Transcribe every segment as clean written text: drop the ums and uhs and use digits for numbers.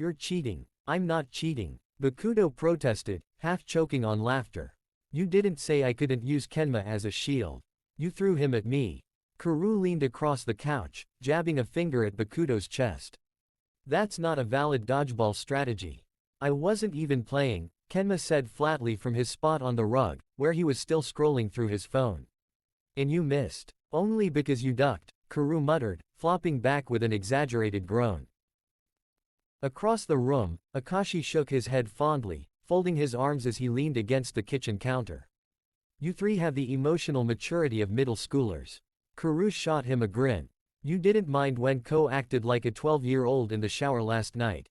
You're cheating. I'm not cheating. Bakuto protested, half choking on laughter. You didn't say I couldn't use Kenma as a shield. You threw him at me. Kuru leaned across the couch, jabbing a finger at Bakuto's chest. That's not a valid dodgeball strategy. I wasn't even playing, Kenma said flatly from his spot on the rug, where he was still scrolling through his phone. And you missed. Only because you ducked, Kuru muttered, flopping back with an exaggerated groan. Across the room, Akashi shook his head fondly, folding his arms as he leaned against the kitchen counter. You three have the emotional maturity of middle schoolers. Kuru shot him a grin. You didn't mind when Ko acted like a 12-year-old in the shower last night.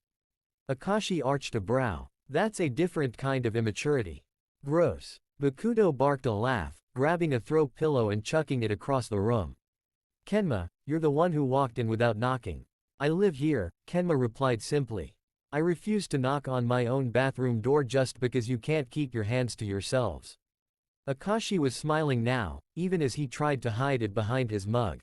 Akashi arched a brow. That's a different kind of immaturity. Gross. Bakuto barked a laugh, grabbing a throw pillow and chucking it across the room. Kenma, you're the one who walked in without knocking. I live here, Kenma replied simply. I refuse to knock on my own bathroom door just because you can't keep your hands to yourselves. Akashi was smiling now, even as he tried to hide it behind his mug.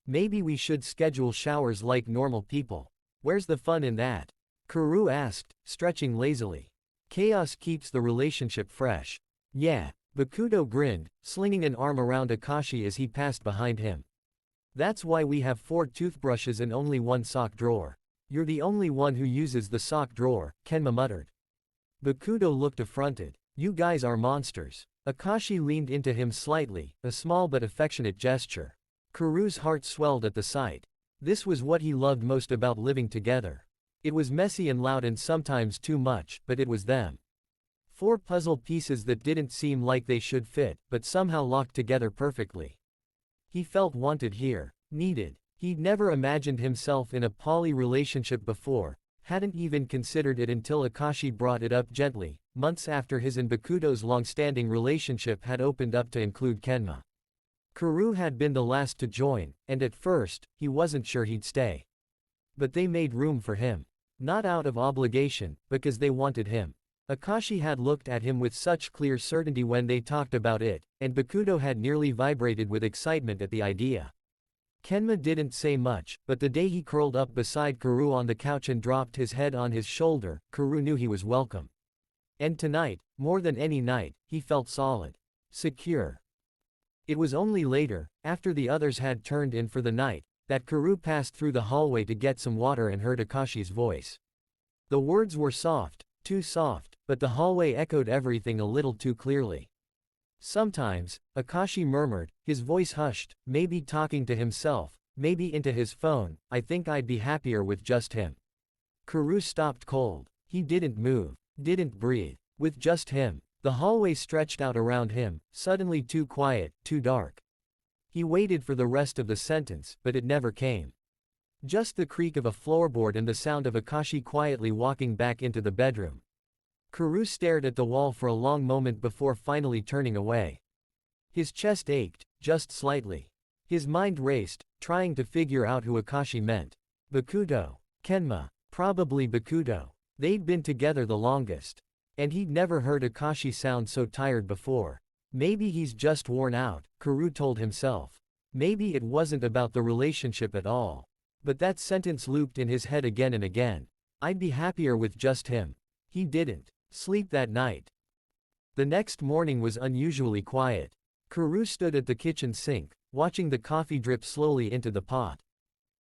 Maybe we should schedule showers like normal people. Where's the fun in that? Kuru asked, stretching lazily. Chaos keeps the relationship fresh. Yeah, Bakuto grinned, slinging an arm around Akashi as he passed behind him. That's why we have 4 toothbrushes and only 1 sock drawer. You're the only one who uses the sock drawer, Kenma muttered. Bakuto looked affronted. You guys are monsters. Akashi leaned into him slightly, a small but affectionate gesture. Kuru's heart swelled at the sight. This was what he loved most about living together. It was messy and loud and sometimes too much, but it was them. 4 puzzle pieces that didn't seem like they should fit, but somehow locked together perfectly. He felt wanted here, needed. He'd never imagined himself in a poly relationship before, hadn't even considered it until Akashi brought it up gently, months after his and Bakuto's long-standing relationship had opened up to include Kenma. Kuru had been the last to join, and at first, he wasn't sure he'd stay. But they made room for him. Not out of obligation, because they wanted him. Akashi had looked at him with such clear certainty when they talked about it, and Bakuto had nearly vibrated with excitement at the idea. Kenma didn't say much, but the day he curled up beside Kuru on the couch and dropped his head on his shoulder, Kuru knew he was welcome. And tonight, more than any night, he felt solid. Secure. It was only later, after the others had turned in for the night, that Kuru passed through the hallway to get some water and heard Akashi's voice. The words were soft, too soft, but the hallway echoed everything a little too clearly. Sometimes, Akashi murmured, his voice hushed, maybe talking to himself, maybe into his phone, I think I'd be happier with just him. Kuru stopped cold. He didn't move, didn't breathe. With just him. The hallway stretched out around him, suddenly too quiet, too dark. He waited for the rest of the sentence, but it never came. Just the creak of a floorboard and the sound of Akashi quietly walking back into the bedroom. Kuru stared at the wall for a long moment before finally turning away. His chest ached, just slightly. His mind raced, trying to figure out who Akashi meant. Bakuto. Kenma. Probably Bakuto. They'd been together the longest. And he'd never heard Akashi sound so tired before. Maybe he's just worn out, Kuru told himself. Maybe it wasn't about the relationship at all. But that sentence looped in his head again and again. I'd be happier with just him. He didn't sleep that night. The next morning was unusually quiet. Kuru stood at the kitchen sink, watching the coffee drip slowly into the pot.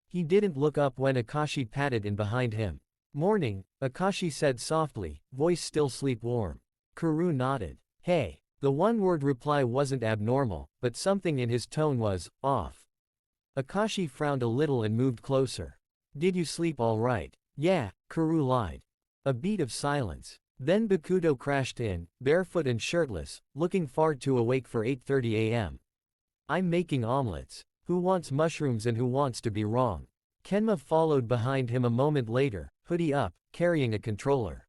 He didn't look up when Akashi patted in behind him. Morning, Akashi said softly, voice still sleep-warm. Kuru nodded. Hey. The one-word reply wasn't abnormal, but something in his tone was off. Akashi frowned a little and moved closer. Did you sleep all right? Yeah, Kuru lied. A beat of silence. Then Bakuto crashed in, barefoot and shirtless, looking far too awake for 8:30 a.m. I'm making omelets. Who wants mushrooms and who wants to be wrong? Kenma followed behind him a moment later, hoodie up, carrying a controller.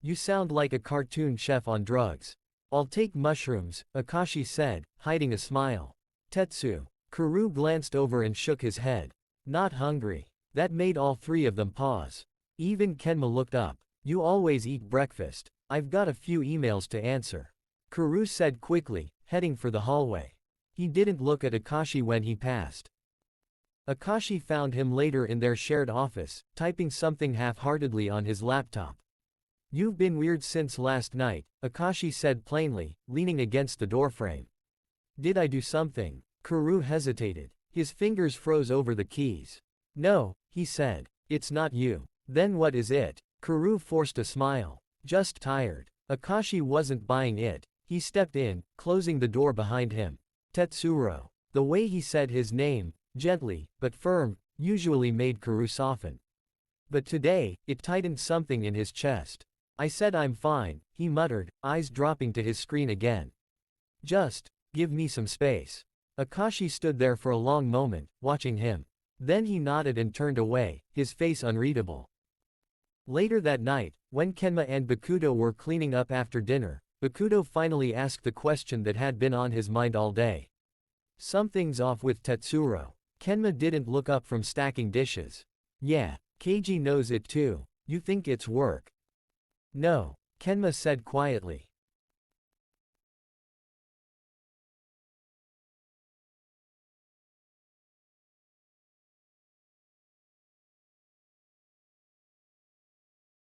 You sound like a cartoon chef on drugs. I'll take mushrooms, Akashi said, hiding a smile. Tetsu. Kuru glanced over and shook his head. Not hungry. That made all 3 of them pause. Even Kenma looked up. You always eat breakfast. I've got a few emails to answer. Kuru said quickly, heading for the hallway. He didn't look at Akashi when he passed. Akashi found him later in their shared office, typing something half-heartedly on his laptop. "You've been weird since last night," Akashi said plainly, leaning against the doorframe. "Did I do something?" Kuru hesitated. His fingers froze over the keys. "No," he said. "It's not you." "Then what is it?" Kuru forced a smile. "Just tired." Akashi wasn't buying it. He stepped in, closing the door behind him. "Tetsuro." The way he said his name, gently, but firm, usually made Kuru soften. But today, it tightened something in his chest. "I said I'm fine," he muttered, eyes dropping to his screen again. "Just give me some space." Akashi stood there for a long moment, watching him. Then he nodded and turned away, his face unreadable. Later that night, when Kenma and Bakudo were cleaning up after dinner, Bakudo finally asked the question that had been on his mind all day. "Something's off with Tetsuro." Kenma didn't look up from stacking dishes. "Yeah, Keiji knows it too. You think it's work?" "No," Kenma said quietly.